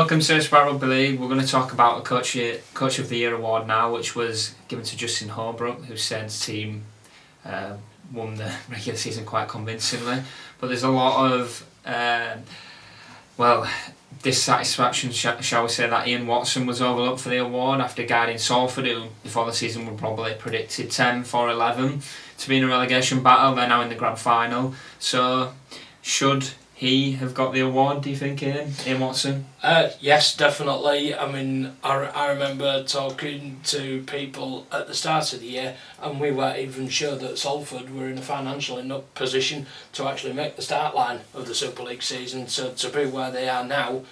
conversation about Rugby League. We're going to talk about the Coach of the Year award now, which was given to Justin Holbrook, whose Saints team won the regular season quite convincingly. But there's a lot of dissatisfaction, shall we say, that Ian Watson was overlooked for the award after guiding Salford, who before the season were probably predicted 10th or 11th to be in a relegation battle. They're now in the grand final. So should he have got the award, do you think, Ian Watson? Yes, definitely. I mean, I remember talking to people at the start of the year, and we weren't even sure that Salford were in a financial enough position to actually make the start line of the Super League season. So to be where they are now,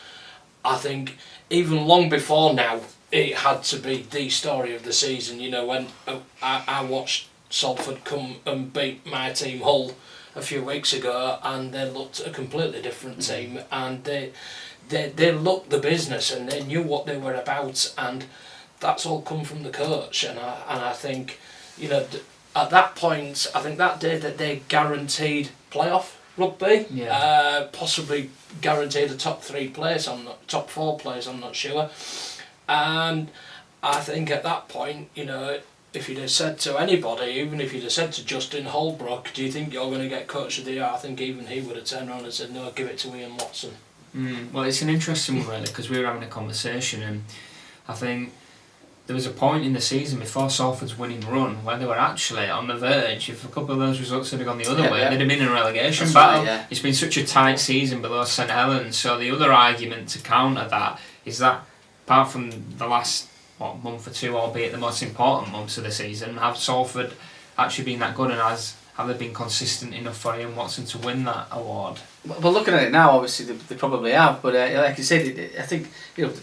I think even long before now, it had to be the story of the season. You know, when I watched Salford come and beat my team Hull a few weeks ago, and they looked a completely different team, and they looked the business, and they knew what they were about, and that's all come from the coach. And I think, you know, at that point, I think that day that they guaranteed playoff rugby, possibly guaranteed a top 3 place, top 4 place, I'm not sure. And I think at that point, you know, if you'd have said to anybody, even if you'd have said to Justin Holbrook, do you think you're going to get Coach of the Year? I think even he would have turned around and said, no, give it to Ian Watson. Well, it's an interesting one, really, because we were having a conversation, and I think there was a point in the season before Salford's winning run where they were actually on the verge. If a couple of those results had gone the other way, they'd have been in a relegation battle. Right, It's been such a tight season below St Helens, so the other argument to counter that is that, apart from the last month or two, albeit the most important months of the season, have Salford actually been that good, and have they been consistent enough for Ian Watson to win that award? Well, looking at it now, obviously they probably have, but like you said, I think, you know,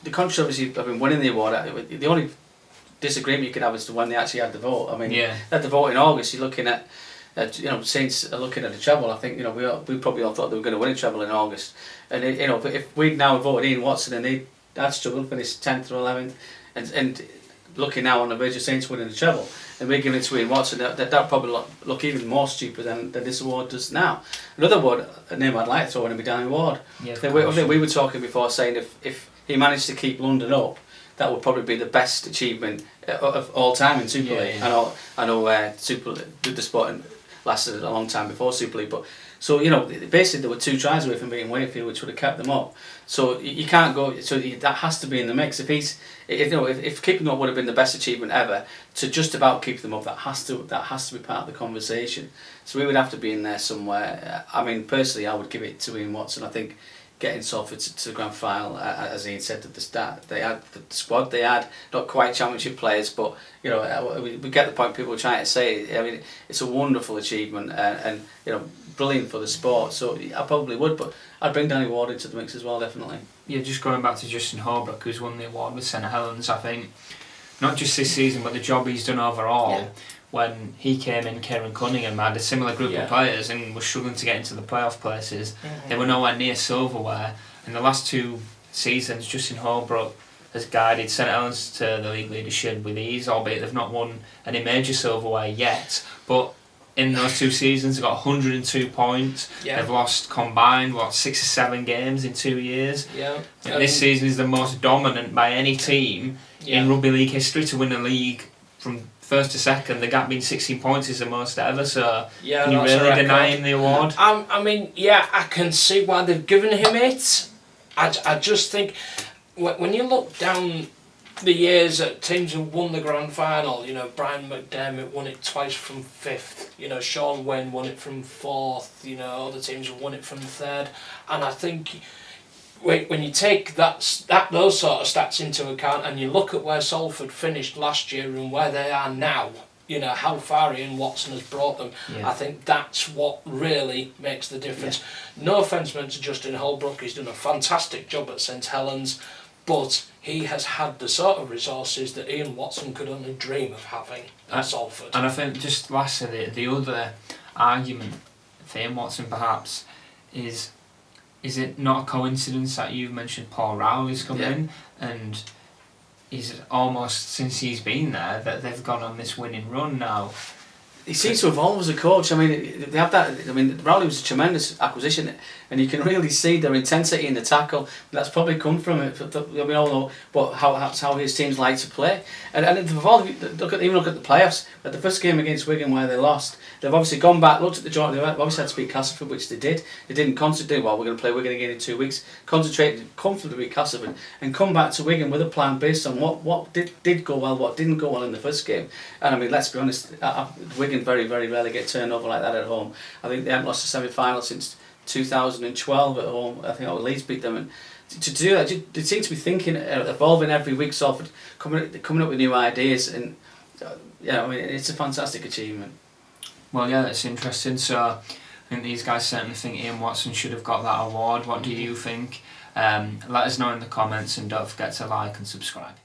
the controversy of him winning the award, the only disagreement you could have is to when they actually had the vote. I mean, they had the vote in August. You're looking at you know, Saints are looking at the treble. I think, you know, we probably all thought they were going to win a treble in August, and you know, if we'd now voted Ian Watson and they'd struggled, finished 10th or 11th, and looking now on the verge of Saints winning the treble, and we're giving it to Ian Watson, that probably look even more stupid than this award does now. Another award, a name I'd like to throw in, would be Danny Ward. We were talking before saying if he managed to keep London up, that would probably be the best achievement of all time in Super League. I know Super League, the sport lasted a long time before Super League, but so, you know, basically there were 2 tries away from beating Wakefield, which would have kept them up. So you can't go. So that has to be in the mix. If keeping them up would have been the best achievement ever, to just about keep them up, that has to be part of the conversation. So we would have to be in there somewhere. I mean, personally, I would give it to Ian Watson. I think getting Salford to the grand final, as Ian said at the start, they had the squad. They had not quite championship players, but you know, we get the point people are trying to say. I mean, it's a wonderful achievement, and you know, brilliant for the sport. So I probably would, but I'd bring Danny Ward into the mix as well, definitely. Yeah, just going back to Justin Holbrook, who's won the award with St Helens, I think not just this season, but the job he's done overall. Yeah. When he came in, Kieran Cunningham had a similar group of players and was struggling to get into the playoff places. They were nowhere near silverware. In the last 2 seasons, Justin Holbrook has guided St Helens to the league leadership with ease, albeit they've not won any major silverware yet. But in those 2 seasons, they've got 102 points. They've lost combined 6 or 7 games in 2 years. And this season is the most dominant by any team in rugby league history to win a league from first to second. The gap being 16 points is the most ever. So can you really deny him the award? I mean, I can see why they've given him it. I just think when you look down the years that teams have won the grand final, you know, Brian McDermott won it twice from 5th, you know, Sean Wayne won it from 4th, you know, other teams have won it from 3rd, and I think when you take those sort of stats into account and you look at where Salford finished last year and where they are now, you know, how far Ian Watson has brought them, I think that's what really makes the difference. No offence meant to Justin Holbrook, he's done a fantastic job at St Helens, but he has had the sort of resources that Ian Watson could only dream of having at Salford. And I think, just lastly, the other argument for Ian Watson perhaps is it not a coincidence that you've mentioned Paul Rowley's come in, and he's almost, since he's been there, that they've gone on this winning run now. he seems to evolve as a coach. I mean, they have that. I mean, Rowley was a tremendous acquisition, and you can really see their intensity in the tackle. That's probably come from it. We all know how his teams like to play, and they've evolved. Look at the playoffs. At the first game against Wigan where they lost, they've obviously gone back, looked at the joint. They've obviously had to beat Castleford, which they did. They didn't concentrate. Well, we're going to play Wigan again in 2 weeks. Concentrated comfortably with Castleford, and come back to Wigan with a plan based on what did go well, what didn't go well in the first game. And I mean, let's be honest, Wigan very, very rarely get turned over like that at home. I think they haven't lost a semi-final since 2012 at home. I think Leeds beat them. And to do that, they seem to be thinking, evolving every week, sort of coming up with new ideas. And I mean, it's a fantastic achievement. Well, yeah, that's interesting. So I think these guys certainly think Ian Watson should have got that award. What do you think? Let us know in the comments, and don't forget to like and subscribe.